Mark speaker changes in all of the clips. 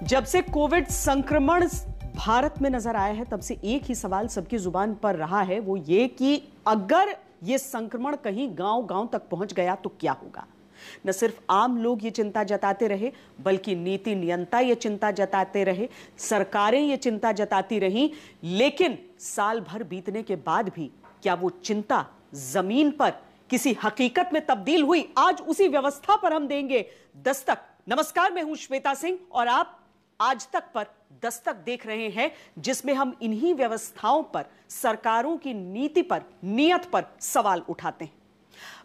Speaker 1: जब से कोविड संक्रमण भारत में नजर आया है तब से एक ही सवाल सबकी जुबान पर रहा है, वो ये कि अगर ये संक्रमण कहीं गांव-गांव तक पहुंच गया तो क्या होगा। न सिर्फ आम लोग ये चिंता जताते रहे, बल्कि नीति नियंता ये चिंता जताते रहे, सरकारें ये चिंता जताती रहीं, लेकिन साल भर बीतने के बाद भी क्या वो चिंता जमीन पर किसी हकीकत में तब्दील हुई? आज उसी व्यवस्था पर हम देंगे दस्तक। नमस्कार, मैं हूं श्वेता सिंह और आप आज तक पर दस्तक देख रहे हैं, जिसमें हम इन्हीं व्यवस्थाओं पर, सरकारों की नीति पर, नियत पर सवाल उठाते हैं।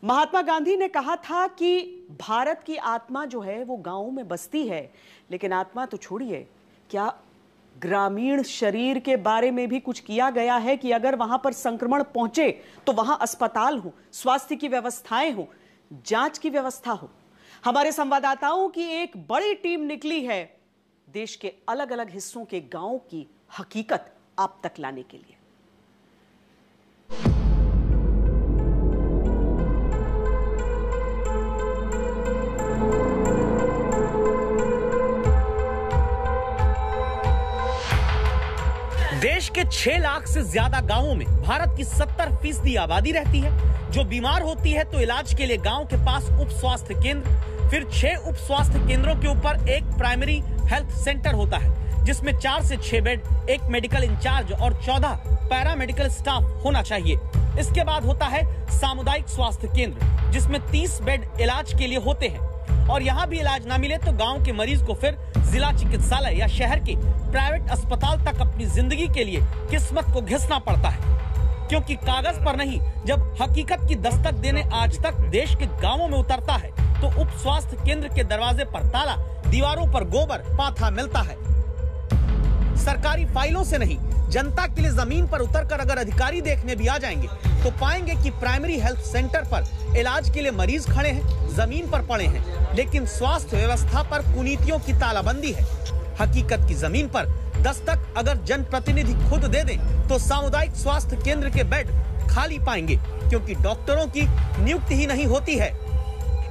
Speaker 1: महात्मा गांधी ने कहा था कि भारत की आत्मा जो है वो गांवों में बसती है, लेकिन आत्मा तो छोड़िए, क्या ग्रामीण शरीर के बारे में भी कुछ किया गया है कि अगर वहां पर संक्रमण पहुंचे तो वहां अस्पताल हो, स्वास्थ्य की व्यवस्थाएं हो, जांच की व्यवस्था हो। हमारे संवाददाताओं की एक बड़ी टीम निकली है देश के अलग अलग हिस्सों के गांवों की हकीकत आप तक लाने के लिए।
Speaker 2: देश के 6 लाख से ज्यादा गांवों में भारत की 70% आबादी रहती है। जो बीमार होती है तो इलाज के लिए गांव के पास उप स्वास्थ्य केंद्र, फिर 6 उप स्वास्थ्य केंद्रों के ऊपर एक प्राइमरी हेल्थ सेंटर होता है, जिसमें 4 से 6 बेड, एक मेडिकल इंचार्ज और 14 पैरामेडिकल स्टाफ होना चाहिए। इसके बाद होता है सामुदायिक स्वास्थ्य केंद्र, जिसमें 30 बेड इलाज के लिए होते हैं, और यहाँ भी इलाज ना मिले तो गांव के मरीज को फिर जिला चिकित्सालय या शहर के प्राइवेट अस्पताल तक अपनी जिंदगी के लिए किस्मत को घिसना पड़ता है। क्योंकि कागज पर नहीं, जब हकीकत की दस्तक देने आज तक देश के गांवों में उतरता है तो उप स्वास्थ्य केंद्र के दरवाजे पर ताला, दीवारों पर गोबर पाथा मिलता है। सरकारी फाइलों से नहीं, जनता के लिए जमीन पर उतरकर अगर अधिकारी देखने भी आ जाएंगे तो पाएंगे कि प्राइमरी हेल्थ सेंटर पर इलाज के लिए मरीज खड़े हैं, जमीन पर पड़े हैं, लेकिन स्वास्थ्य व्यवस्था पर कुनीतियों की तालाबंदी है। हकीकत की जमीन पर दस्तक अगर जनप्रतिनिधि खुद दे दें तो सामुदायिक स्वास्थ्य केंद्र के बेड खाली पाएंगे, क्योंकि डॉक्टरों की नियुक्ति ही नहीं होती है।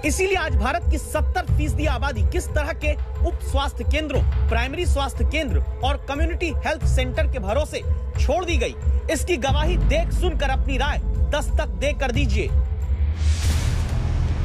Speaker 2: इसीलिए आज भारत की 70% आबादी किस तरह के उप स्वास्थ्य केंद्रों, प्राइमरी स्वास्थ्य केंद्र और कम्युनिटी हेल्थ सेंटर के भरोसे छोड़ दी गई, इसकी गवाही देख सुनकर अपनी राय दस्तक दे कर दीजिए।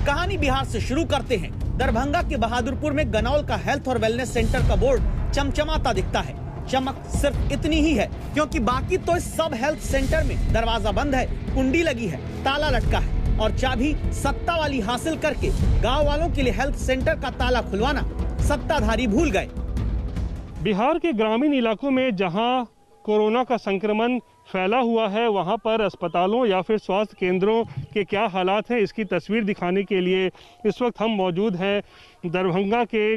Speaker 2: कहानी बिहार से शुरू करते हैं। दरभंगा के बहादुरपुर में गनौल का हेल्थ और वेलनेस सेंटर का बोर्ड चमचमाता दिखता है। चमक सिर्फ इतनी ही है, क्योंकि बाकी तो इस सब हेल्थ सेंटर में दरवाजा बंद है, कुंडी लगी है, ताला लटका है और चाबी सत्ता वाली हासिल करके गांव वालों के लिए हेल्थ सेंटर का ताला खुलवाना सत्ताधारी भूल गए।
Speaker 3: बिहार के ग्रामीण इलाकों में जहां कोरोना का संक्रमण फैला हुआ है, वहां पर अस्पतालों या फिर स्वास्थ्य केंद्रों के क्या हालात हैं, इसकी तस्वीर दिखाने के लिए इस वक्त हम मौजूद हैं दरभंगा के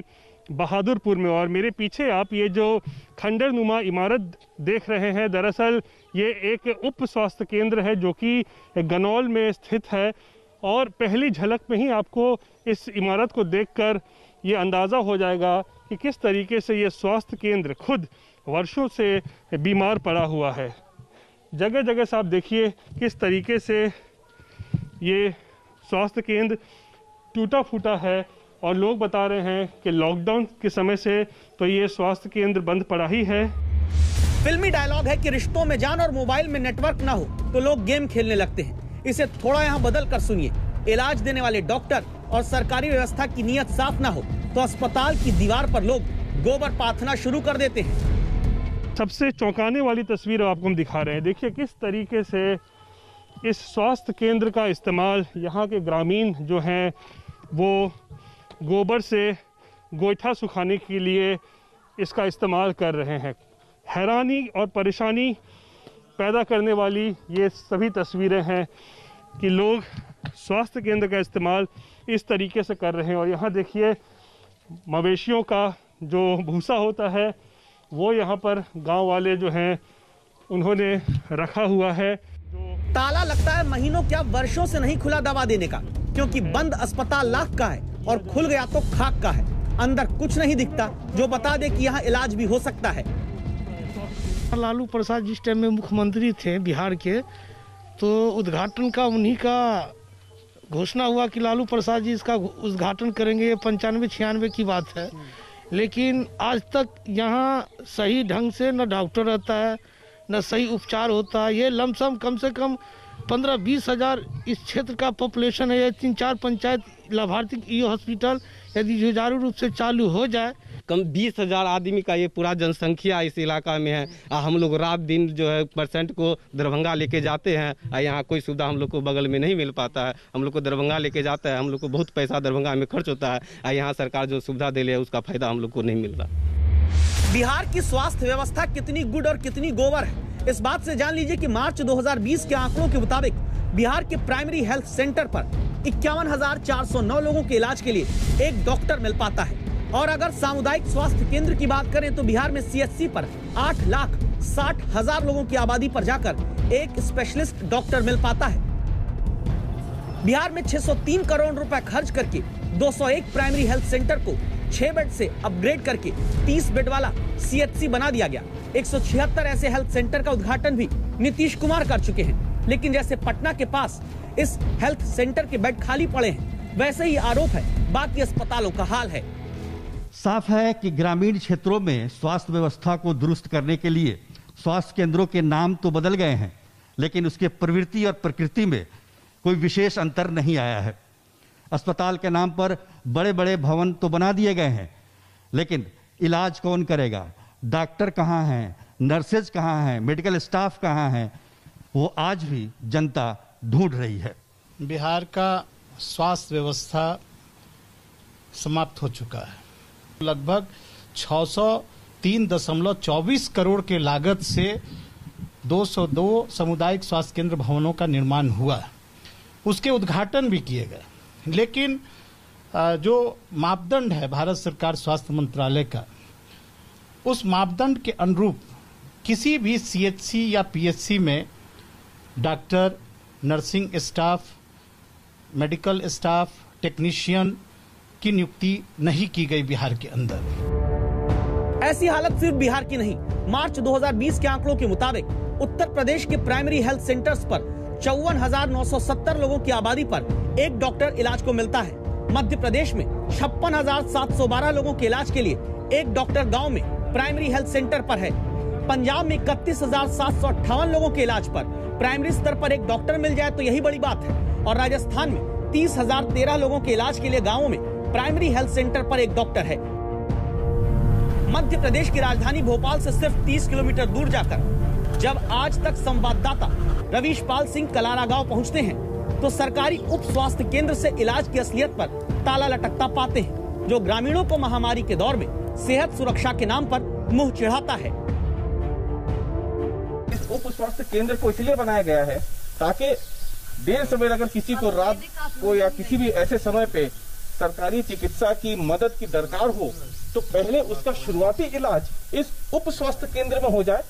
Speaker 3: बहादुरपुर में। और मेरे पीछे आप ये जो खंडर नुमा इमारत देख रहे हैं, दरअसल ये एक उप स्वास्थ्य केंद्र है जो कि गनौल में स्थित है। और पहली झलक में ही आपको इस इमारत को देखकर ये अंदाज़ा हो जाएगा कि किस तरीके से ये स्वास्थ्य केंद्र खुद वर्षों से बीमार पड़ा हुआ है। जगह जगह से आप देखिए किस तरीके से ये स्वास्थ्य केंद्र टूटा फूटा है, और लोग बता रहे हैं कि लॉकडाउन के समय से तो ये स्वास्थ्य केंद्र बंद पड़ा ही है।
Speaker 2: फिल्मी डायलॉग है कि रिश्तों में जान और मोबाइल में नेटवर्क ना हो तो लोग गेम खेलने लगते हैं। इसे थोड़ा यहाँ बदल कर सुनिए। इलाज देने वाले डॉक्टर और सरकारी व्यवस्था की नीयत साफ ना हो तो अस्पताल की दीवार पर लोग गोबर पाथना शुरू कर देते हैं।
Speaker 3: सबसे चौंकाने वाली तस्वीर आपको हम दिखा रहे हैं। देखिए किस तरीके से इस स्वास्थ्य केंद्र का इस्तेमाल यहाँ के ग्रामीण जो हैं वो गोबर से गोईठा सुखाने के लिए इसका इस्तेमाल कर रहे हैं। हैरानी और परेशानी पैदा करने वाली ये सभी तस्वीरें हैं कि लोग स्वास्थ्य केंद्र का इस्तेमाल इस तरीके से कर रहे हैं। और यहाँ देखिए मवेशियों का जो भूसा होता है वो यहाँ पर गांव वाले जो हैं उन्होंने रखा हुआ है।
Speaker 2: ताला लगता है महीनों क्या वर्षों से नहीं खुला दवा देने का, क्योंकि बंद अस्पताल लाख का है और खुल गया तो खाक का है। अंदर कुछ नहीं दिखता जो बता दे कि यहाँ इलाज भी हो सकता है।
Speaker 4: लालू प्रसाद जिस टाइम में मुख्यमंत्री थे बिहार के, तो उद्घाटन का उन्हीं का घोषणा हुआ कि लालू प्रसाद जी इसका उद्घाटन करेंगे। 95-96 की बात है। लेकिन आज तक यहाँ सही ढंग से न डॉक्टर रहता है, न सही उपचार होता है। ये लमसम कम से कम 15-20 हज़ार इस क्षेत्र का पॉपुलेशन है। ये 3-4 पंचायत लाभार्थी ये हॉस्पिटल यदि सुचारू रूप से चालू हो जाए,
Speaker 5: कम 20,000 आदमी का ये पूरा जनसंख्या इस इलाका में है। हम लोग रात दिन जो है पेशेंट को दरभंगा लेके जाते हैं, यहाँ कोई सुविधा हम लोग को बगल में नहीं मिल पाता है। हम लोग को दरभंगा लेके जाता है, हम लोग को बहुत पैसा दरभंगा में खर्च होता है। यहाँ सरकार जो सुविधा दे रही है उसका फायदा हम लोग को नहीं मिल रहा।
Speaker 2: बिहार की स्वास्थ्य व्यवस्था कितनी गुड और कितनी गोबर है, इस बात से जान लीजिए कि मार्च 2020 के आंकड़ों के मुताबिक बिहार के प्राइमरी हेल्थ सेंटर पर 51,409 लोगों के इलाज के लिए एक डॉक्टर मिल पाता है। और अगर सामुदायिक स्वास्थ्य केंद्र की बात करें तो बिहार में CHC पर 8,60,000 लोगों की आबादी पर जाकर एक स्पेशलिस्ट डॉक्टर मिल पाता है। बिहार में 603 करोड़ रुपए खर्च करके 201 प्राइमरी हेल्थ सेंटर को 6 बेड से अपग्रेड करके 30 बेड वाला CHC बना दिया गया। 176 ऐसे हेल्थ सेंटर का उद्घाटन भी नीतीश कुमार कर चुके हैं। लेकिन जैसे पटना के पास इस हेल्थ सेंटर के बेड खाली पड़े हैं, वैसे ही आरोप है बाकी अस्पतालों का हाल है।
Speaker 6: साफ है कि ग्रामीण क्षेत्रों में स्वास्थ्य व्यवस्था को दुरुस्त करने के लिए स्वास्थ्य केंद्रों के नाम तो बदल गए हैं, लेकिन उसके प्रवृत्ति और प्रकृति में कोई विशेष अंतर नहीं आया है। अस्पताल के नाम पर बड़े बड़े भवन तो बना दिए गए हैं, लेकिन इलाज कौन करेगा? डॉक्टर कहाँ हैं? नर्सेज कहाँ हैं? मेडिकल स्टाफ कहाँ हैं? वो आज भी जनता ढूंढ रही है।
Speaker 7: बिहार का स्वास्थ्य व्यवस्था समाप्त हो चुका है। लगभग 603.24 करोड़ के लागत से 202 सामुदायिक स्वास्थ्य केंद्र भवनों का निर्माण हुआ, उसके उद्घाटन भी किए गए। लेकिन जो मापदंड है भारत सरकार स्वास्थ्य मंत्रालय का, उस मापदंड के अनुरूप किसी भी CHC या PHC में doctor, nursing staff, medical staff, technician की नियुक्ति नहीं की गई बिहार के अंदर।
Speaker 2: ऐसी हालत सिर्फ बिहार की नहीं, मार्च 2020 के आंकड़ों के मुताबिक उत्तर प्रदेश के प्राइमरी हेल्थ सेंटर्स पर 54,970 लोगों की आबादी पर एक डॉक्टर इलाज को मिलता है। मध्य प्रदेश में 56,712 लोगों के इलाज के लिए एक डॉक्टर गांव में प्राइमरी हेल्थ सेंटर पर है। पंजाब में 31,758 लोगों के इलाज पर प्राइमरी स्तर पर एक डॉक्टर मिल जाए तो यही बड़ी बात है। और राजस्थान में 30,013 लोगों के इलाज के लिए गांवों में प्राइमरी हेल्थ सेंटर पर एक डॉक्टर है। मध्य प्रदेश की राजधानी भोपाल से सिर्फ 30 किलोमीटर दूर जाकर जब आज तक संवाददाता रवीश पाल सिंह कलारा गांव पहुंचते हैं तो सरकारी उप स्वास्थ्य केंद्र से इलाज की असलियत पर ताला लटकता पाते हैं, जो ग्रामीणों को महामारी के दौर में सेहत सुरक्षा के नाम पर मुंह चिढ़ाता है।
Speaker 8: इस उप स्वास्थ्य केंद्र को इसलिए बनाया गया है ताकि देर सवेर अगर किसी को रात को या किसी भी ऐसे समय पे सरकारी चिकित्सा की मदद की दरकार हो तो पहले उसका शुरुआती इलाज इस उप स्वास्थ्य केंद्र में हो जाए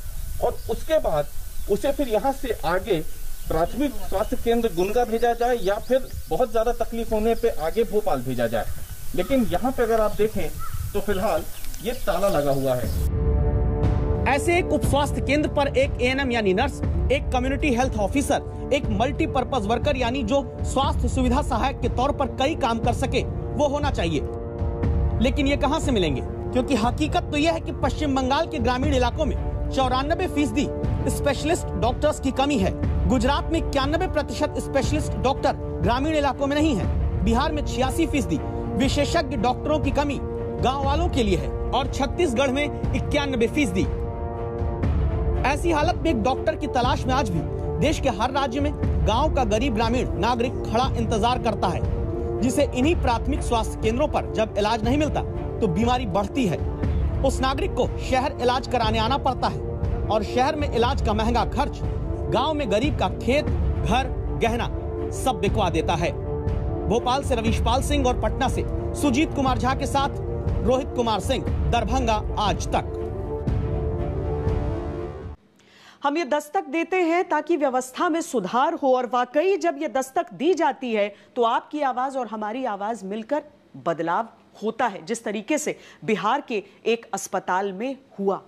Speaker 8: और उसके बाद उसे फिर यहाँ से आगे प्राथमिक स्वास्थ्य केंद्र गुनगा भेजा जाए या फिर बहुत ज्यादा तकलीफ होने पे आगे भोपाल भेजा जाए। लेकिन यहाँ पे अगर आप देखें तो फिलहाल ये ताला लगा हुआ है।
Speaker 2: ऐसे एक उप स्वास्थ्य केंद्र पर एक ANM यानी नर्स, एक कम्युनिटी हेल्थ ऑफिसर, एक मल्टीपर्पज वर्कर यानी जो स्वास्थ्य सुविधा सहायक के तौर पर कई काम कर सके, वो होना चाहिए। लेकिन ये कहां से मिलेंगे? क्योंकि हकीकत तो यह है कि पश्चिम बंगाल के ग्रामीण इलाकों में 94% स्पेशलिस्ट डॉक्टर्स की कमी है। गुजरात में 91% स्पेशलिस्ट डॉक्टर ग्रामीण इलाकों में नहीं है। बिहार में 86% विशेषज्ञ डॉक्टरों की कमी गाँव वालों के लिए है और छत्तीसगढ़ में 91%। ऐसी हालत में एक डॉक्टर की तलाश में आज भी देश के हर राज्य में गांव का गरीब ग्रामीण नागरिक खड़ा इंतजार करता है, जिसे इन्हीं प्राथमिक स्वास्थ्य केंद्रों पर जब इलाज नहीं मिलता तो बीमारी बढ़ती है। उस नागरिक को शहर इलाज कराने आना पड़ता है और शहर में इलाज का महंगा खर्च गांव में गरीब का खेत, घर, गहना सब बिकवा देता है। भोपाल से रवीश पाल सिंह और पटना से सुजीत कुमार झा के साथ रोहित कुमार सिंह, दरभंगा आज तक।
Speaker 1: हम ये दस्तक देते हैं ताकि व्यवस्था में सुधार हो और वाकई जब ये दस्तक दी जाती है तो आपकी आवाज और हमारी आवाज मिलकर बदलाव होता है, जिस तरीके से बिहार के एक अस्पताल में हुआ।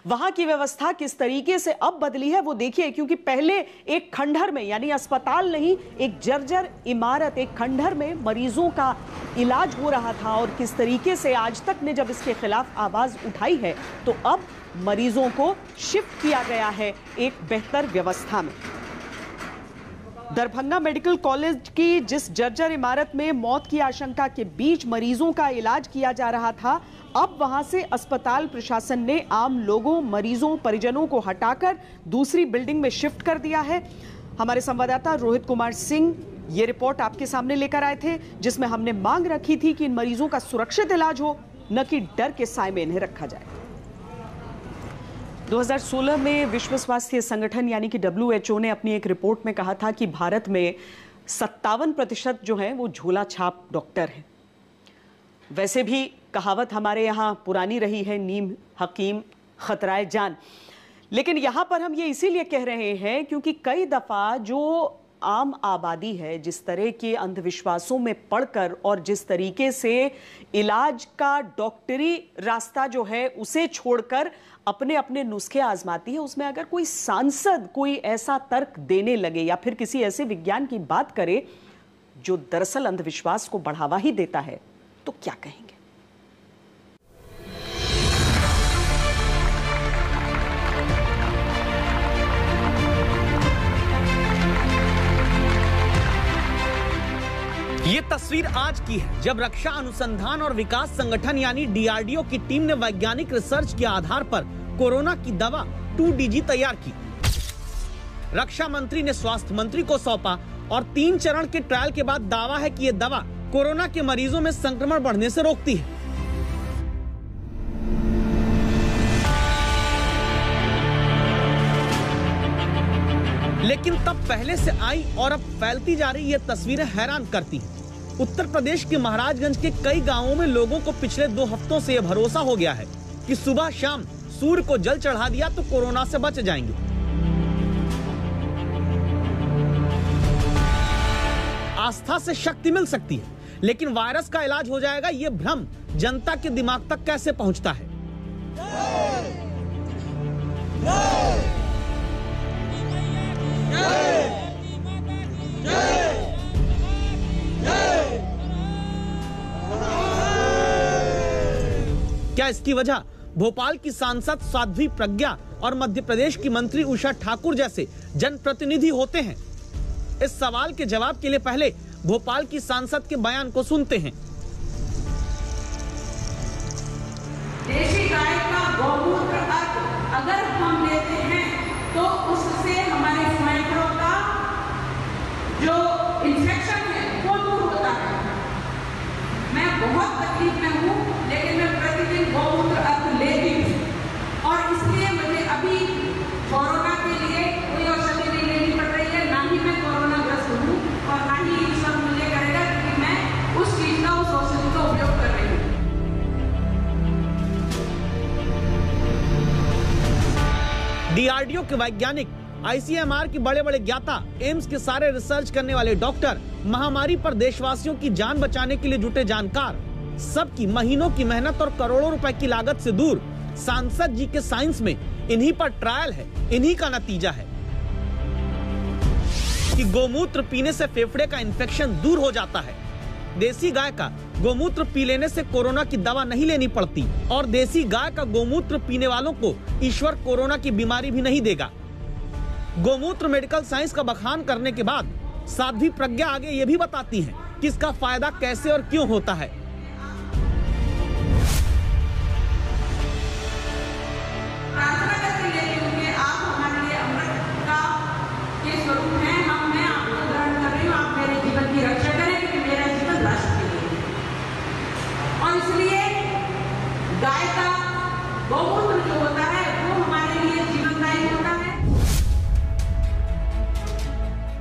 Speaker 1: वहां की व्यवस्था किस तरीके से अब बदली है वो देखिए, क्योंकि पहले एक खंडहर में, यानी अस्पताल नहीं, एक जर्जर इमारत, एक खंडहर में मरीजों का इलाज हो रहा था। और किस तरीके से आज तक ने जब इसके खिलाफ आवाज उठाई है, तो अब मरीजों को शिफ्ट किया गया है एक बेहतर व्यवस्था में। दरभंगा मेडिकल कॉलेज की जिस जर्जर इमारत में मौत की आशंका के बीच मरीजों का इलाज किया जा रहा था, अब वहां से अस्पताल प्रशासन ने आम लोगों, मरीजों, परिजनों को हटाकर दूसरी बिल्डिंग में शिफ्ट कर दिया है। हमारे संवाददाता रोहित कुमार सिंह ये रिपोर्ट आपके सामने लेकर आए थे, जिसमें हमने मांग रखी थी कि इन मरीजों का सुरक्षित इलाज हो, न कि डर के साए में इन्हें रखा जाए। 2016 में विश्व स्वास्थ्य संगठन यानी कि WHO ने अपनी एक रिपोर्ट में कहा था कि भारत में 57% जो है वो झोला छाप डॉक्टर हैं। वैसे भी कहावत हमारे यहाँ पुरानी रही है, नीम हकीम खतराए जान। लेकिन यहाँ पर हम ये इसीलिए कह रहे हैं क्योंकि कई दफा जो आम आबादी है, जिस तरह के अंधविश्वासों में पड़कर और जिस तरीके से इलाज का डॉक्टरी रास्ता जो है उसे छोड़कर अपने अपने नुस्खे आजमाती है, उसमें अगर कोई सांसद कोई ऐसा तर्क देने लगे या फिर किसी ऐसे विज्ञान की बात करे जो दरअसल अंधविश्वास को बढ़ावा ही देता है, तो क्या कहेंगे?
Speaker 2: ये तस्वीर आज की है जब रक्षा अनुसंधान और विकास संगठन यानी DRDO की टीम ने वैज्ञानिक रिसर्च के आधार पर कोरोना की दवा 2DG तैयार की। रक्षा मंत्री ने स्वास्थ्य मंत्री को सौंपा और 3 चरण के ट्रायल के बाद दावा है कि ये दवा कोरोना के मरीजों में संक्रमण बढ़ने से रोकती है। लेकिन तब पहले से आई और अब फैलती जा रही ये तस्वीरें हैरान करती हैं। उत्तर प्रदेश के महाराजगंज के कई गांवों में लोगों को पिछले 2 हफ्तों से यह भरोसा हो गया है कि सुबह शाम सूर्य को जल चढ़ा दिया तो कोरोना से बच जाएंगे। आस्था से शक्ति मिल सकती है, लेकिन वायरस का इलाज हो जाएगा, ये भ्रम जनता के दिमाग तक कैसे पहुंचता है? क्या इसकी वजह भोपाल की सांसद साध्वी प्रज्ञा और मध्य प्रदेश की मंत्री उषा ठाकुर जैसे जनप्रतिनिधि होते हैं? इस सवाल के जवाब के लिए पहले भोपाल की सांसद के बयान को सुनते हैं।
Speaker 9: देशी गाय का गौमूत्र अगर हम लेते हैं तो उससे हमारे स्वाइनफ्लू का जो इन्फेक्शन है वो दूर होता है। मैं बहुत तकलीफ में हूँ, लेकिन मैं प्रतिदिन गौमूत्र अर्क लेती हूँ और इसलिए मुझे अभी कोरोना के लिए कोई औषधि नहीं लेनी पड़ रही है। ना ही मैं कोरोना ग्रस्त हूँ और ना ही ईश्वर मुझे करेगा कि मैं उस चीज का, उस औषधि का उपयोग कर रही हूँ।
Speaker 2: DRDO के वैज्ञानिक, ICMR के बड़े बड़े ज्ञाता, एम्स के सारे रिसर्च करने वाले डॉक्टर, महामारी पर देशवासियों की जान बचाने के लिए जुटे जानकार, सबकी महीनों की मेहनत और करोड़ों रुपए की लागत से दूर सांसद जी के साइंस में इन्हीं पर ट्रायल है। इन्हीं का नतीजा है कि गोमूत्र पीने से फेफड़े का इन्फेक्शन दूर हो जाता है। देसी गाय का गोमूत्र पी लेने से कोरोना की दवा नहीं लेनी पड़ती और देसी गाय का गोमूत्र पीने वालों को ईश्वर कोरोना की बीमारी भी नहीं देगा। गोमूत्र मेडिकल साइंस का बखान करने के बाद साध्वी प्रज्ञा आगे ये भी बताती हैं कि इसका फायदा कैसे और क्यों होता है।
Speaker 9: प्रार्थना करके लेती हूँ कि आप हमारे लिए अमृत का ये स्वरूप हैं। मैं आपको ग्रहण कर रही हूँ, आप मेरे जीवन की रक्षा करें क्योंकि मेरा जीवन राष्ट्र के लिए है। और इसलिए गाय का गौमूत्र जो होता है वो हमारे लिए जीवनदायी होता है।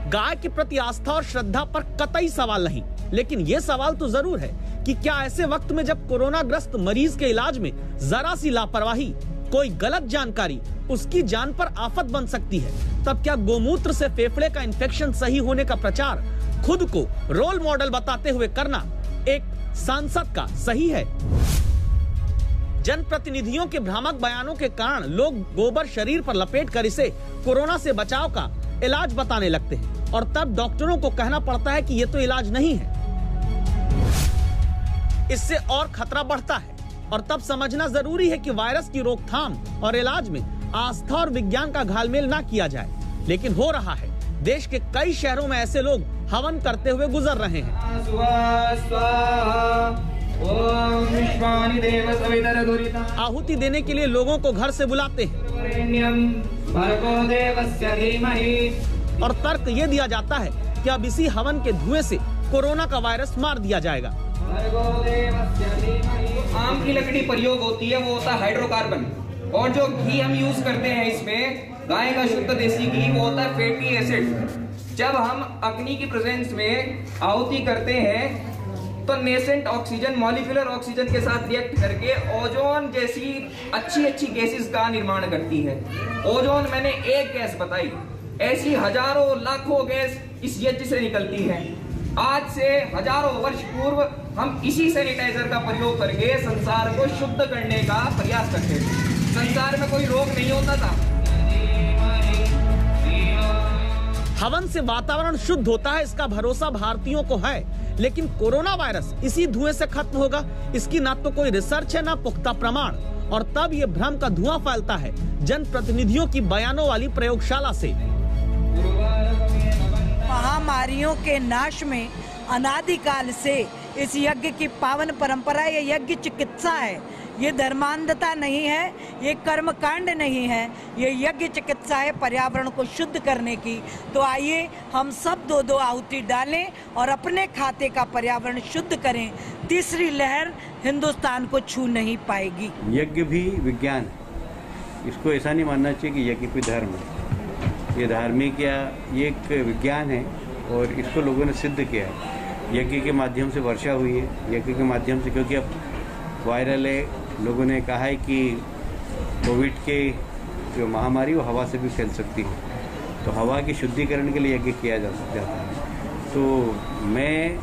Speaker 2: गाय के प्रति आस्था और श्रद्धा पर कतई सवाल नहीं, लेकिन यह सवाल तो जरूर है कि क्या ऐसे वक्त में जब कोरोना ग्रस्त मरीज के इलाज में जरा सी लापरवाही, कोई गलत जानकारी उसकी जान पर आफत बन सकती है, तब क्या गोमूत्र से फेफड़े का इन्फेक्शन सही होने का प्रचार खुद को रोल मॉडल बताते हुए करना एक सांसद का सही है? जनप्रतिनिधियों के भ्रामक बयानों के कारण लोग गोबर शरीर पर लपेटकर इसे कोरोना से बचाव का इलाज बताने लगते हैं और तब डॉक्टरों को कहना पड़ता है कि ये तो इलाज नहीं है। इससे और खतरा बढ़ता है और तब समझना जरूरी है कि वायरस की रोकथाम और इलाज में आस्था और विज्ञान का घालमेल ना किया जाए, लेकिन हो रहा है। देश के कई शहरों में ऐसे लोग हवन करते हुए गुजर रहे हैं। आहुति देने के लिए लोगों को घर से बुलाते हैं और तर्क ये दिया जाता है कि अब इसी हवन के धुएं से कोरोना का वायरस मार दिया जाएगा।
Speaker 10: आम की लकड़ी प्रयोग होती है, वो होता है हाइड्रोकार्बन, और जो घी हम यूज करते हैं इसमें गाय का शुद्ध देसी घी, वो होता है फैटी एसिड। जब हम अग्नि की प्रेजेंस में आहुति करते हैं तो नेसेंट ऑक्सीजन मॉलिक्यूलर ऑक्सीजन के साथ रिएक्ट करके ओजोन जैसी अच्छी गैसेस का निर्माण करती है। ओजोन मैंने एक गैस बताई, ऐसी हजारों लाखों गैस इस यज्ञ से निकलती है। आज से हजारों वर्ष पूर्व हम इसी सैनिटाइजर का प्रयोग करके संसार को शुद्ध करने का प्रयास करते थे। संसार में कोई रोग नहीं होता था।
Speaker 2: हवन से वातावरण शुद्ध होता है, इसका भरोसा भारतीयों को है, लेकिन कोरोना वायरस इसी धुएं से खत्म होगा, इसकी ना तो कोई रिसर्च है ना पुख्ता प्रमाण। और तब ये भ्रम का धुआं फैलता है जनप्रतिनिधियों की बयानों वाली प्रयोगशाला से।
Speaker 11: महामारियों के नाश में अनादिकाल से इस यज्ञ की पावन परंपरा, ये यज्ञ चिकित्सा है, ये धर्मांधता नहीं है, ये कर्मकांड नहीं है, ये यज्ञ चिकित्सा है पर्यावरण को शुद्ध करने की। तो आइए हम सब दो आहुति डालें और अपने खाते का पर्यावरण शुद्ध करें। तीसरी लहर हिंदुस्तान को छू नहीं पाएगी।
Speaker 12: यज्ञ भी विज्ञान है, इसको ऐसा नहीं मानना चाहिए कि यज्ञ कोई धर्म है। ये धार्मिक या ये एक विज्ञान है और इसको लोगों ने सिद्ध किया है। यज्ञ के माध्यम से वर्षा हुई है, यज्ञ के माध्यम से, क्योंकि अब वायरल है, लोगों ने कहा है कि कोविड के जो महामारी वो हवा से भी फैल सकती है, तो हवा के शुद्धिकरण के लिए यज्ञ किया जाता है। तो मैं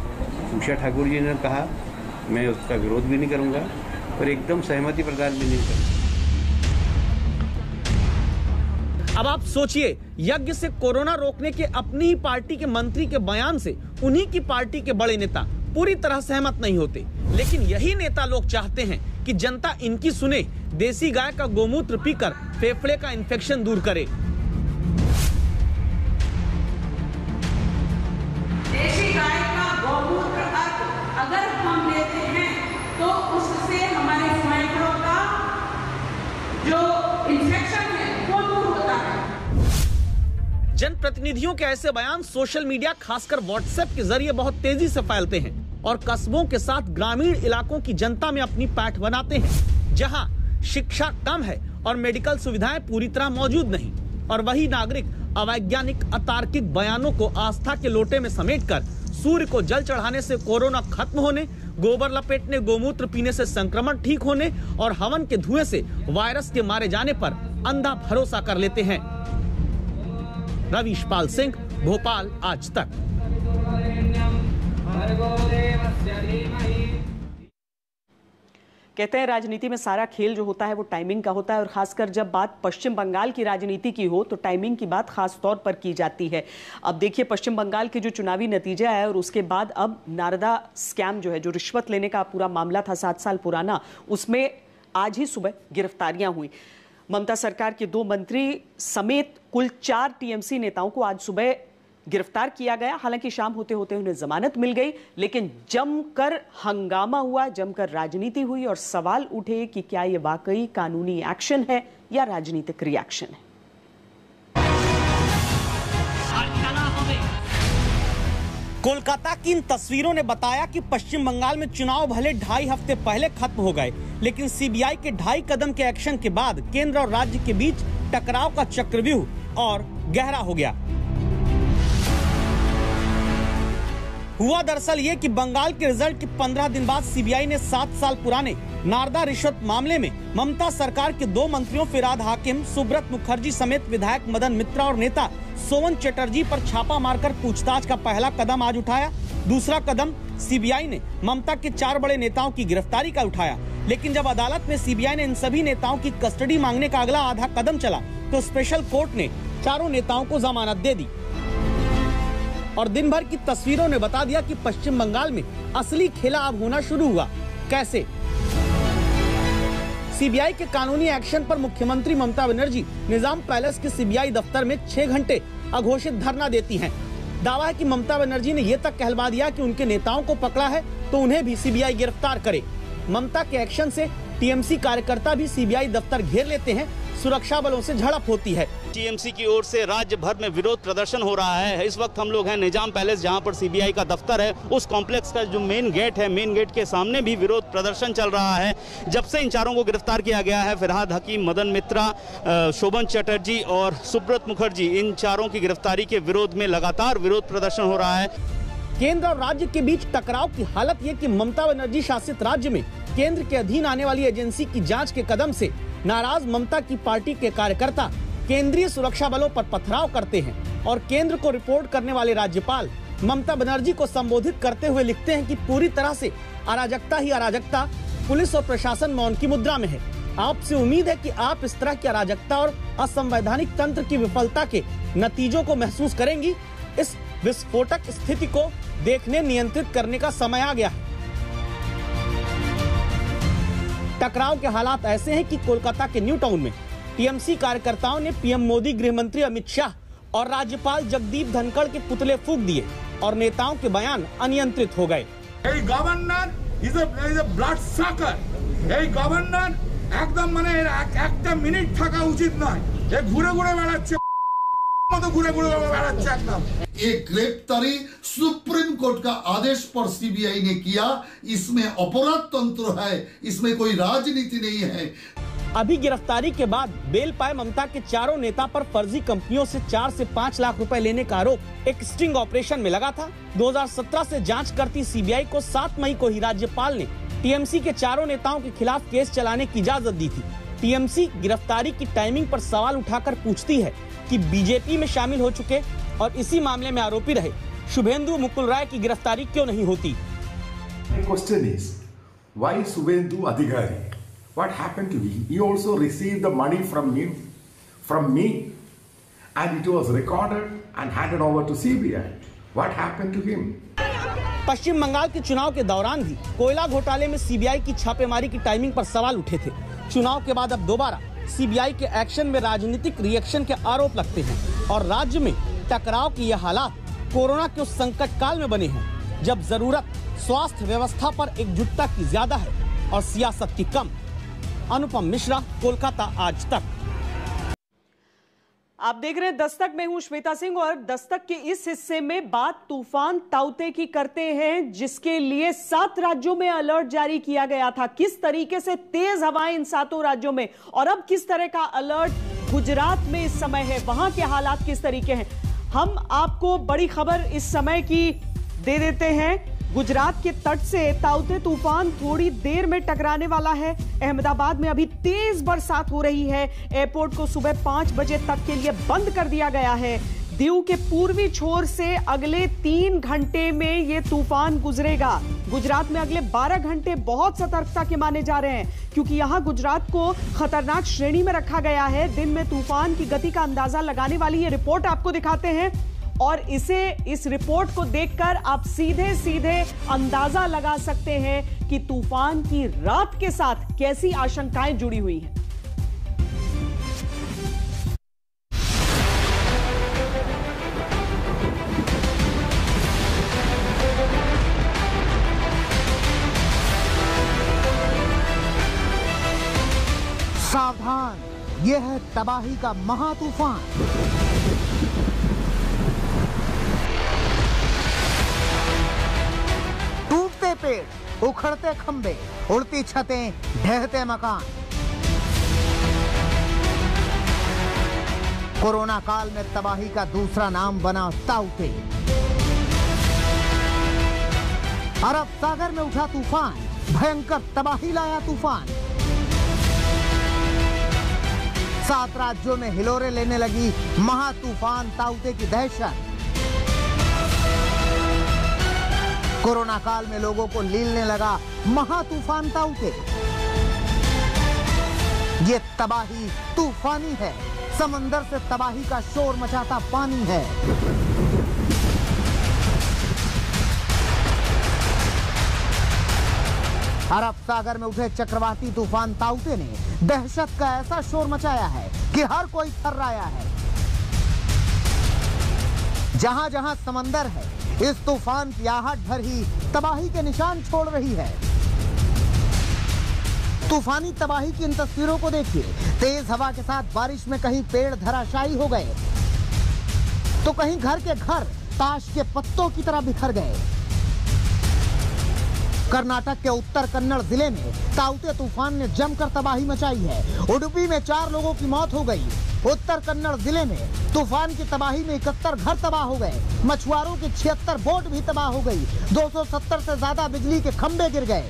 Speaker 12: उषा ठाकुर जी ने कहा, मैं उसका विरोध भी नहीं करूँगा और एकदम सहमति प्रदान भी नहीं करूँगा।
Speaker 2: अब आप सोचिए, यज्ञ से कोरोना रोकने के अपनी ही पार्टी के मंत्री के बयान से उन्हीं की पार्टी के बड़े नेता पूरी तरह सहमत नहीं होते, लेकिन यही नेता लोग चाहते हैं कि जनता इनकी सुने, देसी गाय का गोमूत्र पीकर फेफड़े का इन्फेक्शन दूर करे।
Speaker 9: देसी गाय का गोमूत्र अगर हम लेते हैं तो उससे हमारे फेफड़ों का जो इन्फेक्शन है वो दूर होता है।
Speaker 2: जनप्रतिनिधियों के ऐसे बयान सोशल मीडिया खासकर व्हाट्सएप के जरिए बहुत तेजी से फैलते हैं और कस्बों के साथ ग्रामीण इलाकों की जनता में अपनी पैठ बनाते हैं, जहां शिक्षा कम है और मेडिकल सुविधाएं पूरी तरह मौजूद नहीं, और वही नागरिक अवैज्ञानिक अतार्किक बयानों को आस्था के लोटे में समेटकर सूर्य को जल चढ़ाने से कोरोना खत्म होने, गोबर लपेटने, गोमूत्र पीने से संक्रमण ठीक होने और हवन के धुएं से वायरस के मारे जाने पर अंधा भरोसा कर लेते हैं। रविशपाल सिंह, भोपाल, आज तक।
Speaker 1: कहते हैं राजनीति में सारा खेल जो होता है वो टाइमिंग का होता है, और खासकर जब बात पश्चिम बंगाल की राजनीति की हो तो टाइमिंग की बात खास तौर पर की जाती है। अब देखिए पश्चिम बंगाल के जो चुनावी नतीजे आए और उसके बाद अब नारदा स्कैम जो है, जो रिश्वत लेने का पूरा मामला था 7 साल पुराना, उसमें आज ही सुबह गिरफ्तारियां हुई। ममता सरकार के 2 मंत्री समेत कुल 4 टीएमसी नेताओं को आज सुबह गिरफ्तार किया गया। हालांकि शाम होते होते उन्हें जमानत मिल गई, लेकिन जमकर हंगामा हुआ, जमकर राजनीति हुई और सवाल उठे कि क्या यह वाकई कानूनी एक्शन है या राजनीतिक रिएक्शन है।
Speaker 2: कोलकाता की इन तस्वीरों ने बताया कि पश्चिम बंगाल में चुनाव भले 2.5 हफ्ते पहले खत्म हो गए, लेकिन सीबीआई के 2.5 कदम के एक्शन के बाद केंद्र और राज्य के बीच टकराव का चक्रव्यूह और गहरा हो गया। हुआ दरअसल ये कि बंगाल के रिजल्ट के 15 दिन बाद सीबीआई ने 7 साल पुराने नारदा रिश्वत मामले में ममता सरकार के 2 मंत्रियों फिराद हाकिम, सुब्रत मुखर्जी समेत विधायक मदन मित्रा और नेता सोवन चटर्जी पर छापा मारकर पूछताछ का पहला कदम आज उठाया। दूसरा कदम सीबीआई ने ममता के 4 बड़े नेताओं की गिरफ्तारी का उठाया। लेकिन जब अदालत में सीबीआई ने इन सभी नेताओं की कस्टडी मांगने का अगला आधा कदम चला तो स्पेशल कोर्ट ने चारों नेताओं को जमानत दे दी और दिन भर की तस्वीरों ने बता दिया कि पश्चिम बंगाल में असली खेला अब होना शुरू हुआ। कैसे? सीबीआई के कानूनी एक्शन पर मुख्यमंत्री ममता बनर्जी निजाम पैलेस के सीबीआई दफ्तर में 6 घंटे अघोषित धरना देती हैं। दावा है कि ममता बनर्जी ने ये तक कहलवा दिया कि उनके नेताओं को पकड़ा है तो उन्हें भी सीबीआई गिरफ्तार करे। ममता के एक्शन से टीएमसी कार्यकर्ता भी सीबीआई दफ्तर घेर लेते हैं, सुरक्षा बलों से झड़प होती है।
Speaker 13: टीएमसी की ओर से राज्य भर में विरोध प्रदर्शन हो रहा है। इस वक्त हम लोग हैं निजाम पैलेस, जहां पर सीबीआई का दफ्तर है। उस कॉम्प्लेक्स का जो मेन गेट है, मेन गेट के सामने भी विरोध प्रदर्शन चल रहा है। जब से इन चारों को गिरफ्तार किया गया है, फरहाद हकीम, मदन मित्रा, शोभन चटर्जी और सुब्रत मुखर्जी, इन चारों की गिरफ्तारी के विरोध में लगातार विरोध प्रदर्शन हो रहा है।
Speaker 2: केंद्र और राज्य के बीच टकराव की हालत ये कि ममता बनर्जी शासित राज्य में केंद्र के अधीन आने वाली एजेंसी की जांच के कदम से नाराज ममता की पार्टी के कार्यकर्ता केंद्रीय सुरक्षा बलों पर पथराव करते हैं और केंद्र को रिपोर्ट करने वाले राज्यपाल ममता बनर्जी को संबोधित करते हुए लिखते हैं कि पूरी तरह से अराजकता ही अराजकता, पुलिस और प्रशासन मौन की मुद्रा में है। आपसे उम्मीद है कि आप इस तरह की अराजकता और असंवैधानिक तंत्र की विफलता के नतीजों को महसूस करेंगी। इस विस्फोटक स्थिति को देखने, नियंत्रित करने का समय आ गया है। टकराव के हालात ऐसे हैं कि कोलकाता के न्यू टाउन में टीएमसी कार्यकर्ताओं ने पीएम मोदी, गृह मंत्री अमित शाह और राज्यपाल जगदीप धनखड़ के पुतले फूंक दिए और नेताओं के बयान अनियंत्रित हो गए।
Speaker 14: Governor is a blood sucker. এই গভর্নর একদম মানে একটা মিনিট থাকা উচিত নয়। এ ঘুরে ঘুরে বেড়াচ্ছে, মতো ঘুরে ঘুরে বেড়াচ্ছে একদম।
Speaker 15: ये गिरफ्तारी सुप्रीम कोर्ट का आदेश पर सीबीआई ने किया। इसमें अपराध तंत्र है, इसमें कोई राजनीति नहीं है।
Speaker 2: अभी गिरफ्तारी के बाद बेल पाए ममता के चारों नेता पर फर्जी कंपनियों से 4 से 5 लाख रुपए लेने का आरोप एक स्टिंग ऑपरेशन में लगा था। 2017 से जांच करती सीबीआई को 7 मई को ही राज्यपाल ने टीएमसी के चारों नेताओं के खिलाफ केस चलाने की इजाजत दी थी। टीएमसी गिरफ्तारी की टाइमिंग पर सवाल उठाकर पूछती है कि बीजेपी में शामिल हो चुके और इसी मामले में आरोपी रहे शुभेंदु मुकुल राय की गिरफ्तारी क्यों नहीं होती?
Speaker 16: The question is, why Subhendu Adhikari? What happened to him? He also received the money from me, and it was recorded and handed over to CBI. What happened to him?
Speaker 2: पश्चिम बंगाल के चुनाव के दौरान भी कोयला घोटाले में सीबीआई की छापेमारी की टाइमिंग पर सवाल उठे थे। चुनाव के बाद अब दोबारा सीबीआई के एक्शन में राजनीतिक रिएक्शन के आरोप लगते हैं और राज्य में टकराव की यह हालात कोरोना के उस संकट काल में बने हैं जब जरूरत स्वास्थ्य व्यवस्था पर एकजुटता की ज्यादा है और सियासत की कम। अनुपम मिश्रा, कोलकाता आज तक।
Speaker 1: आप देख रहे हैं दस्तक में हूं श्वेता सिंह और दस्तक के इस हिस्से में बात तूफान ताउते की करते हैं, जिसके लिए 7 राज्यों में अलर्ट जारी किया गया था। किस तरीके से तेज हवाएं इन 7 राज्यों में और अब किस तरह का अलर्ट गुजरात में इस समय है, वहां के हालात किस तरीके हैं, हम आपको बड़ी खबर इस समय की दे देते हैं। गुजरात के तट से ताउते तूफान थोड़ी देर में टकराने वाला है। अहमदाबाद में अभी तेज बरसात हो रही है। एयरपोर्ट को सुबह 5 बजे तक के लिए बंद कर दिया गया है। दीव के पूर्वी छोर से अगले 3 घंटे में ये तूफान गुजरेगा। गुजरात में अगले 12 घंटे बहुत सतर्कता के माने जा रहे हैं, क्योंकि यहां गुजरात को खतरनाक श्रेणी में रखा गया है। दिन में तूफान की गति का अंदाजा लगाने वाली ये रिपोर्ट आपको दिखाते हैं और इस रिपोर्ट को देखकर आप सीधे सीधे अंदाजा लगा सकते हैं कि तूफान की रात के साथ कैसी आशंकाएं जुड़ी हुई हैं।
Speaker 17: सावधान, यह है तबाही का महातूफान। टूटते पेड़, उखड़ते खंबे, उड़ती छतें, ढहते मकान। कोरोना काल में तबाही का दूसरा नाम बना ताउते। अरब सागर में उठा तूफान, भयंकर तबाही लाया तूफान। 7 राज्यों में हिलोरे लेने लगी महातूफान ताउते की दहशत। कोरोना काल में लोगों को लीलने लगा महातूफान ताउते। ये तबाही तूफानी है, समंदर से तबाही का शोर मचाता पानी है। अरब सागर में उठे चक्रवाती तूफान ताउते ने दहशत का ऐसा शोर मचाया है कि हर कोई थर्राया है। जहां जहां समंदर है, इस तूफान की आहट भर ही तबाही के निशान छोड़ रही है। तूफानी तबाही की इन तस्वीरों को देखिए। तेज हवा के साथ बारिश में कहीं पेड़ धराशायी हो गए तो कहीं घर के घर ताश के पत्तों की तरह बिखर गए। कर्नाटक के उत्तर कन्नड़ जिले में ताउते तूफान ने जमकर तबाही मचाई है। उडुपी में 4 लोगों की मौत हो गई। उत्तर कन्नड़ जिले में तूफान की तबाही में 71 घर तबाह हो गए। मछुआरों की 76 बोट भी तबाह हो गई। 270 से ज्यादा बिजली के खंभे गिर गए।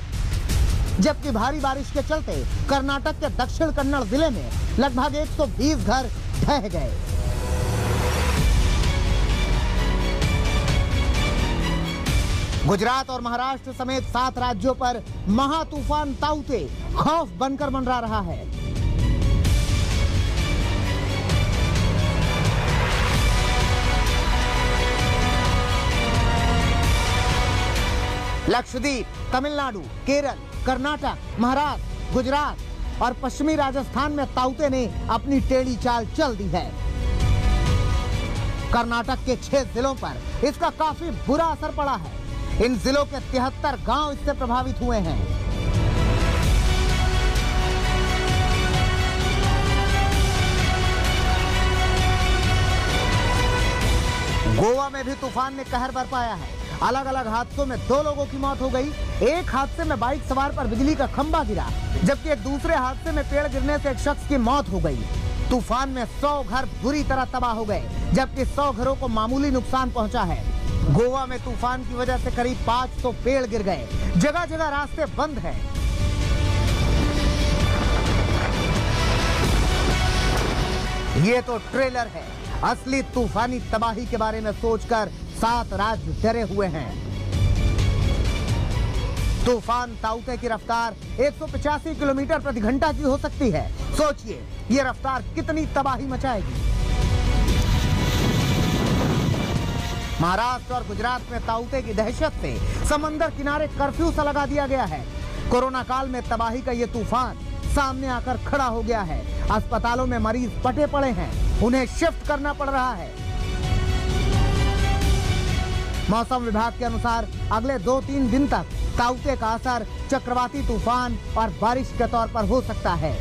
Speaker 17: जबकि भारी बारिश के चलते कर्नाटक के दक्षिण कन्नड़ जिले में लगभग 120 घर ढह गए। गुजरात और महाराष्ट्र समेत 7 राज्यों पर महातूफान ताउते खौफ बनकर मंडरा रहा है। लक्षद्वीप, तमिलनाडु, केरल, कर्नाटक, महाराष्ट्र, गुजरात और पश्चिमी राजस्थान में ताउते ने अपनी टेढ़ी चाल चल दी है। कर्नाटक के 6 जिलों पर इसका काफी बुरा असर पड़ा है। इन जिलों के 73 गांव इससे प्रभावित हुए हैं। गोवा में भी तूफान ने कहर बरपाया है। अलग अलग हादसों में 2 लोगों की मौत हो गई। एक हादसे में बाइक सवार पर बिजली का खंभा गिरा, जबकि एक दूसरे हादसे में पेड़ गिरने से एक शख्स की मौत हो गई। तूफान में 100 घर बुरी तरह तबाह हो गए, जबकि 100 घरों को मामूली नुकसान पहुंचा है। गोवा में तूफान की वजह से करीब 500 पेड़ गिर गए। जगह जगह रास्ते बंद हैं। ये तो ट्रेलर है। असली तूफानी तबाही के बारे में सोचकर 7 राज्य डरे हुए हैं। तूफान ताउते की रफ्तार 185 किलोमीटर प्रति घंटा की हो सकती है। सोचिए ये रफ्तार कितनी तबाही मचाएगी। महाराष्ट्र और गुजरात में ताउते की दहशत से समंदर किनारे कर्फ्यू सा लगा दिया गया है। कोरोना काल में तबाही का ये तूफान सामने आकर खड़ा हो गया है। अस्पतालों में मरीज पटे पड़े हैं, उन्हें शिफ्ट करना पड़ रहा है। मौसम विभाग के अनुसार अगले 2-3 दिन तक ताउते का असर चक्रवाती तूफान और बारिश के तौर पर हो सकता है।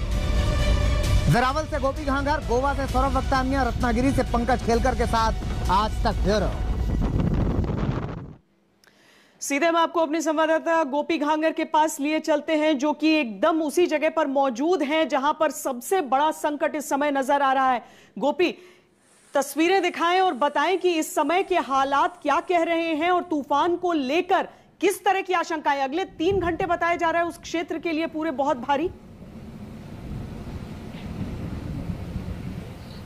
Speaker 17: वेरावल से गोपी घांगर, गोवा से सौरभ वक्तानिया, रत्नागिरी से पंकज खेलकर के साथ आज तक ब्यूरो।
Speaker 1: सीधे मैं आपको अपने संवाददाता गोपी घांगर के पास लिए चलते हैं, जो कि एकदम उसी जगह पर मौजूद हैं जहां पर सबसे बड़ा संकट इस समय नजर आ रहा है। गोपी, तस्वीरें दिखाएं और बताएं कि इस समय के हालात क्या कह रहे हैं और तूफान को लेकर किस तरह की आशंकाएं। अगले 3 घंटे बताया जा रहा है उस क्षेत्र के लिए पूरे बहुत भारी।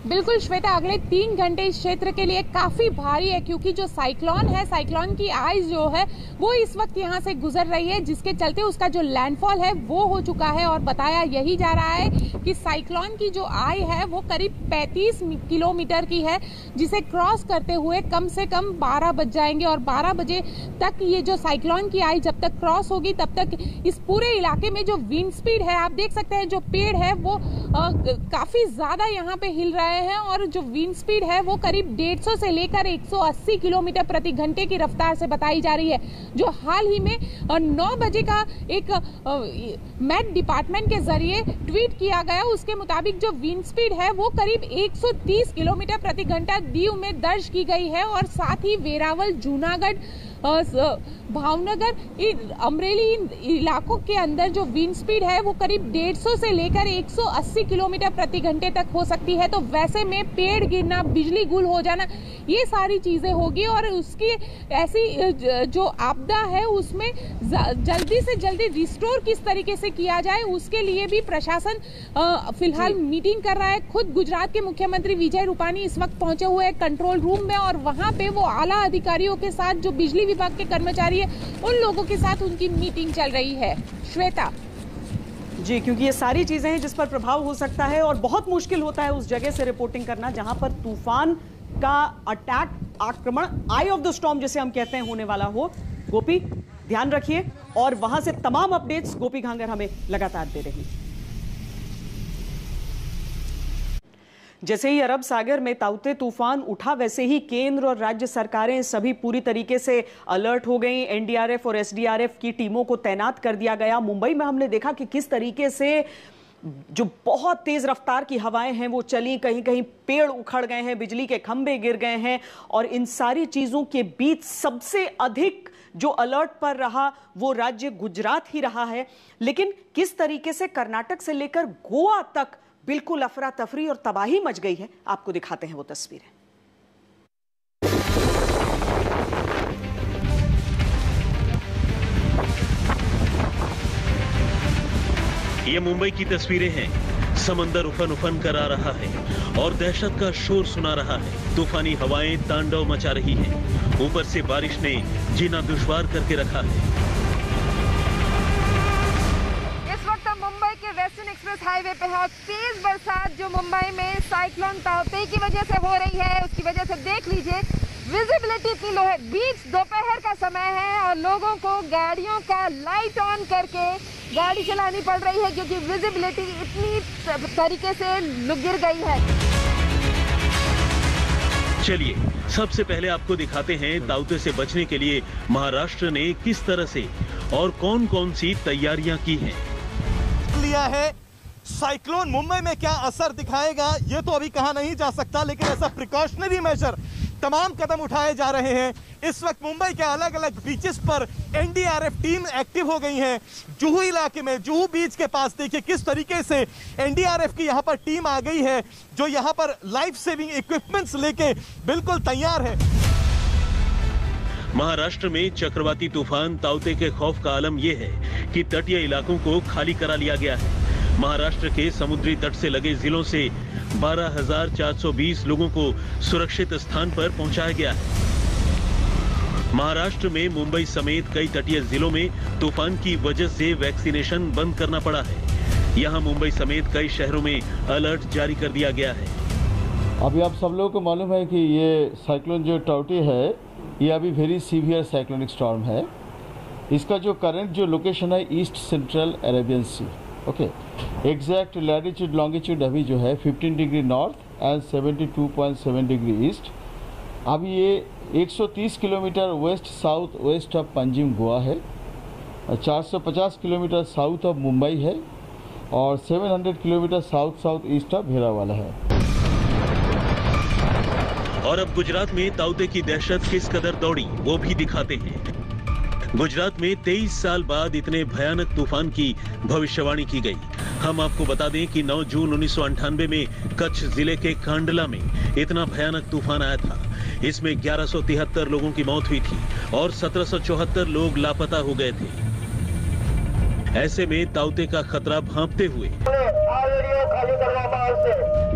Speaker 18: बिल्कुल श्वेता, अगले 3 घंटे इस क्षेत्र के लिए काफी भारी है, क्योंकि जो साइक्लोन है, साइक्लोन की आई जो है वो इस वक्त यहाँ से गुजर रही है, जिसके चलते उसका जो लैंडफॉल है वो हो चुका है। और बताया यही जा रहा है कि साइक्लोन की जो आई है वो करीब 35 किलोमीटर की है, जिसे क्रॉस करते हुए कम से कम 12 बज जाएंगे। और 12 बजे तक ये जो साइक्लोन की आई जब तक क्रॉस होगी तब तक इस पूरे इलाके में जो विंड स्पीड है, आप देख सकते हैं जो पेड़ है वो काफी ज्यादा यहाँ पे हिल रहे हैं। और जो विंड स्पीड है वो करीब 150 से लेकर 180 किलोमीटर प्रति घंटे की रफ्तार से बताई जा रही है। जो हाल ही में 9 बजे का एक मेट डिपार्टमेंट के जरिए ट्वीट किया गया, उसके मुताबिक जो विंड स्पीड है वो करीब 130 किलोमीटर प्रति घंटा दीव में दर्ज की गई है। और साथ ही वेरावल, जूनागढ़, भावनगर, अमरेली इलाकों के अंदर जो विंड स्पीड है वो करीब 150 से लेकर 180 किलोमीटर प्रति घंटे तक हो सकती है। तो वैसे में पेड़ गिरना, बिजली गुल हो जाना, ये सारी चीजें होगी। और उसकी ऐसी जो आपदा है उसमें जल्दी से जल्दी रिस्टोर किस तरीके से किया जाए, उसके लिए भी प्रशासन फिलहाल मीटिंग कर रहा है। खुद गुजरात के मुख्यमंत्री विजय रूपानी इस वक्त पहुंचे हुए हैं कंट्रोल रूम में, और वहां पे वो आला अधिकारियों के साथ, जो बिजली विभाग के कर्मचारी है, उन लोगों के साथ उनकी मीटिंग चल रही है। श्वेता,
Speaker 1: जी, क्योंकि ये सारी चीजें हैं जिस पर प्रभाव हो सकता है और बहुत मुश्किल होता है उस जगह से रिपोर्टिंग करना जहां पर तूफान का अटैक, आक्रमण, आई ऑफ द स्टॉर्म जिसे हम कहते हैं, होने वाला हो। गोपी, ध्यान रखिए और वहां से तमाम अपडेट्स गोपी घांगर हमें लगातार दे रही। जैसे ही अरब सागर में ताउते तूफान उठा वैसे ही केंद्र और राज्य सरकारें सभी पूरी तरीके से अलर्ट हो गई। एनडीआरएफ और एसडीआरएफ की टीमों को तैनात कर दिया गया। मुंबई में हमने देखा कि किस तरीके से जो बहुत तेज रफ्तार की हवाएं हैं वो चली, कहीं कहीं पेड़ उखड़ गए हैं, बिजली के खंभे गिर गए हैं और इन सारी चीजों के बीच सबसे अधिक जो अलर्ट पर रहा वो राज्य गुजरात ही रहा है। लेकिन किस तरीके से कर्नाटक से लेकर गोवा तक बिल्कुल अफरा तफरी और तबाही मच गई है, आपको दिखाते हैं वो तस्वीरें।
Speaker 19: ये मुंबई की तस्वीरें हैं। समंदर उफन उफन कर आ रहा है और दहशत का शोर सुना रहा है। तूफानी हवाएं तांडव मचा रही हैं। ऊपर से बारिश ने जीना दुश्वार करके रखा है।
Speaker 18: इस वक्त हम मुंबई के वेस्टर्न एक्सप्रेस हाईवे पे हैं। तेज बरसात जो मुंबई में साइक्लोन ताउते की वजह से हो रही है, उसकी वजह से देख लीजिए विजिबिलिटी इतनी लो है। बीच दोपहर का समय है और लोगों को गाड़ियों का लाइट ऑन करके गाड़ी चलानी पड़ रही है क्योंकि विजिबिलिटी इतनी तरीके से गिर गई है।
Speaker 19: चलिए सबसे पहले आपको दिखाते हैं ताउते से बचने के लिए महाराष्ट्र ने किस तरह से और कौन कौन सी तैयारियां की हैं।
Speaker 20: लिया है साइक्लोन मुंबई में क्या असर दिखाएगा ये तो अभी कहा नहीं जा सकता, लेकिन ऐसा प्रिकॉशनरी मेजर तमाम कदम उठाए जा रहे हैं। इस वक्त मुंबई के अलग अलग बीचेस पर एनडीआरएफ टीम एक्टिव हो गई है। जुहू इलाके में, जुहू बीच के पास देखिए किस तरीके से एनडीआरएफ की यहां पर टीम आ गई है जो यहां पर लाइफ सेविंग इक्विपमेंट्स लेके बिल्कुल तैयार है।
Speaker 19: महाराष्ट्र में चक्रवाती तूफान ताउते के खौफ का आलम यह है कि तटीय इलाकों को खाली करा लिया गया है। महाराष्ट्र के समुद्री तट से लगे जिलों से 12,420 लोगों को सुरक्षित स्थान पर पहुंचाया गया है। महाराष्ट्र में मुंबई समेत कई तटीय जिलों में तूफान की वजह से वैक्सीनेशन बंद करना पड़ा है। यहां मुंबई समेत कई शहरों में अलर्ट जारी कर दिया गया है।
Speaker 21: अभी आप सब लोगों को मालूम है कि ये साइक्लोन जो ताउते है ये अभी वेरी सीवियर साइक्लोनिक स्टॉर्म है। इसका जो करंट जो लोकेशन है east central Arabian sea, okay, exact latitude longitude अभी जो है 15 degree north and 72.7 degree east. अभी ये 130 kilometre west south west of Panjim Goa है, 450 किलोमीटर साउथ ऑफ मुंबई है और 700 kilometre south south east of भेरावाला है।
Speaker 19: और अब गुजरात में ताउते की दहशत किस कदर दौड़ी वो भी दिखाते हैं। गुजरात में 23 साल बाद इतने भयानक तूफान की भविष्यवाणी की गई। हम आपको बता दें कि 9 जून 1998 में कच्छ जिले के कांडला में इतना भयानक तूफान आया था। इसमें 1173 लोगों की मौत हुई थी और 1774 लोग लापता हो गए थे। ऐसे में ताउते का खतरा भांपते हुए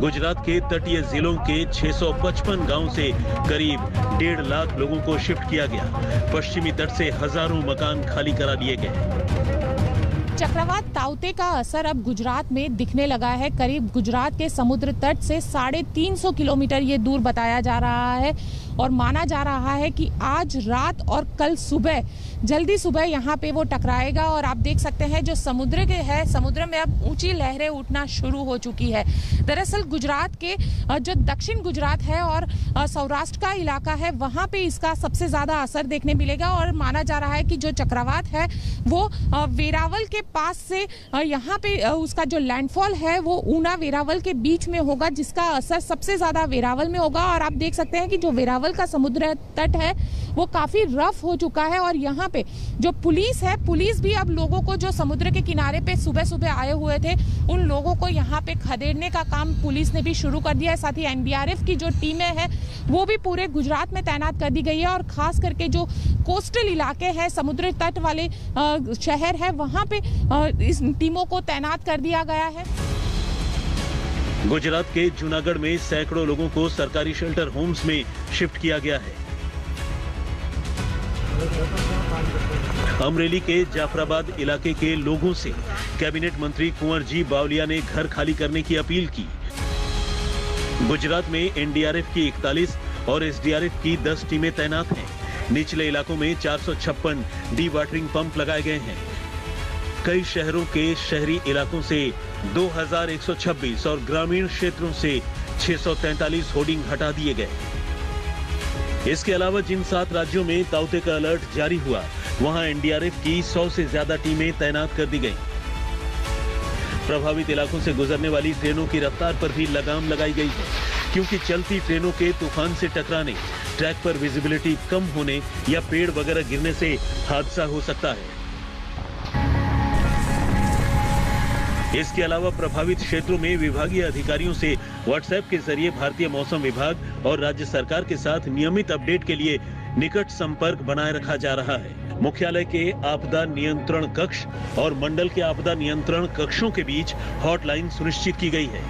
Speaker 19: गुजरात के तटीय जिलों के 655 गांव से करीब 1.5 लाख लोगों को शिफ्ट किया गया। पश्चिमी तट से हजारों मकान खाली करा दिए गए।
Speaker 18: चक्रवात ताउते का असर अब गुजरात में दिखने लगा है। करीब गुजरात के समुद्र तट से 350 किलोमीटर ये दूर बताया जा रहा है और माना जा रहा है कि आज रात और कल सुबह, जल्दी सुबह यहाँ पे वो टकराएगा। और आप देख सकते हैं जो समुद्र के है, समुद्र में अब ऊंची लहरें उठना शुरू हो चुकी है। दरअसल गुजरात के जो दक्षिण गुजरात है और सौराष्ट्र का इलाका है वहाँ पे इसका सबसे ज्यादा असर देखने मिलेगा। और माना जा रहा है कि जो चक्रवात है वो वेरावल के पास से यहाँ पे उसका जो लैंडफॉल है वो ऊना वेरावल के बीच में होगा, जिसका असर सबसे ज्यादा वेरावल में होगा। और आप देख सकते हैं कि जो वेरावल का समुद्र तट है वो काफी रफ हो चुका है और यहाँ पे जो पुलिस है, पुलिस भी अब लोगों को जो समुद्र के किनारे पे सुबह सुबह आए हुए थे उन लोगों को यहाँ पे खदेड़ने का काम पुलिस ने भी शुरू कर दिया है। साथ ही एनडीआरएफ की जो टीमें हैं वो भी पूरे गुजरात में तैनात कर दी गई है और खास करके जो कोस्टल इलाके हैं, समुद्र तट वाले शहर है, वहाँ पे इस टीमों को तैनात कर दिया गया है।
Speaker 19: गुजरात के जूनागढ़ में सैकड़ों लोगों को सरकारी शेल्टर होम्स में शिफ्ट किया गया है। अमरेली के जाफराबाद इलाके के लोगों से कैबिनेट मंत्री कुंवर जी बावलिया ने घर खाली करने की अपील की। गुजरात में एनडीआरएफ की 41 और एसडीआरएफ की 10 टीमें तैनात हैं। निचले इलाकों में 456 डी वाटरिंग पंप लगाए गए हैं। कई शहरों के शहरी इलाकों से 2126 और ग्रामीण क्षेत्रों से 643 होर्डिंग हटा दिए गए। इसके अलावा जिन 7 राज्यों में ताउते का अलर्ट जारी हुआ, वहां एनडीआरएफ की 100 से ज्यादा टीमें तैनात कर दी गईं। प्रभावित इलाकों से गुजरने वाली ट्रेनों की रफ्तार पर भी लगाम लगाई गई है, क्योंकि चलती ट्रेनों के तूफान से टकराने, ट्रैक पर विजिबिलिटी कम होने या पेड़ वगैरह गिरने से हादसा हो सकता है। इसके अलावा प्रभावित क्षेत्रों में विभागीय अधिकारियों से व्हाट्सएप के जरिए भारतीय मौसम विभाग और राज्य सरकार के साथ नियमित अपडेट के लिए निकट संपर्क बनाए रखा जा रहा है। मुख्यालय के आपदा नियंत्रण कक्ष और मंडल के आपदा नियंत्रण कक्षों के बीच हॉटलाइन सुनिश्चित की गई है।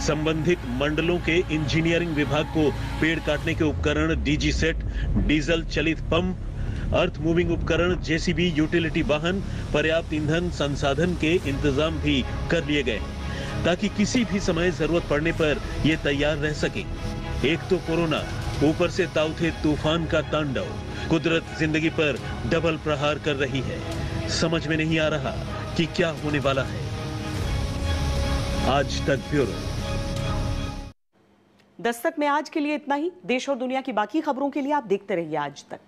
Speaker 19: संबंधित मंडलों के इंजीनियरिंग विभाग को पेड़ काटने के उपकरण, डीजी सेट, डीजल चलित पंप, अर्थ मूविंग उपकरण, जेसीबी, यूटिलिटी वाहन, पर्याप्त ईंधन संसाधन के इंतजाम भी कर लिए गए, ताकि किसी भी समय जरूरत पड़ने पर ये तैयार रह सके। एक तो कोरोना, ऊपर से ताउते तूफान का तांडव, कुदरत जिंदगी पर डबल प्रहार कर रही है। समझ में नहीं आ रहा कि क्या होने वाला है। आज तक ब्यूरो।
Speaker 1: दस्तक में आज के लिए इतना ही। देश और दुनिया की बाकी खबरों के लिए आप देखते रहिए आज तक।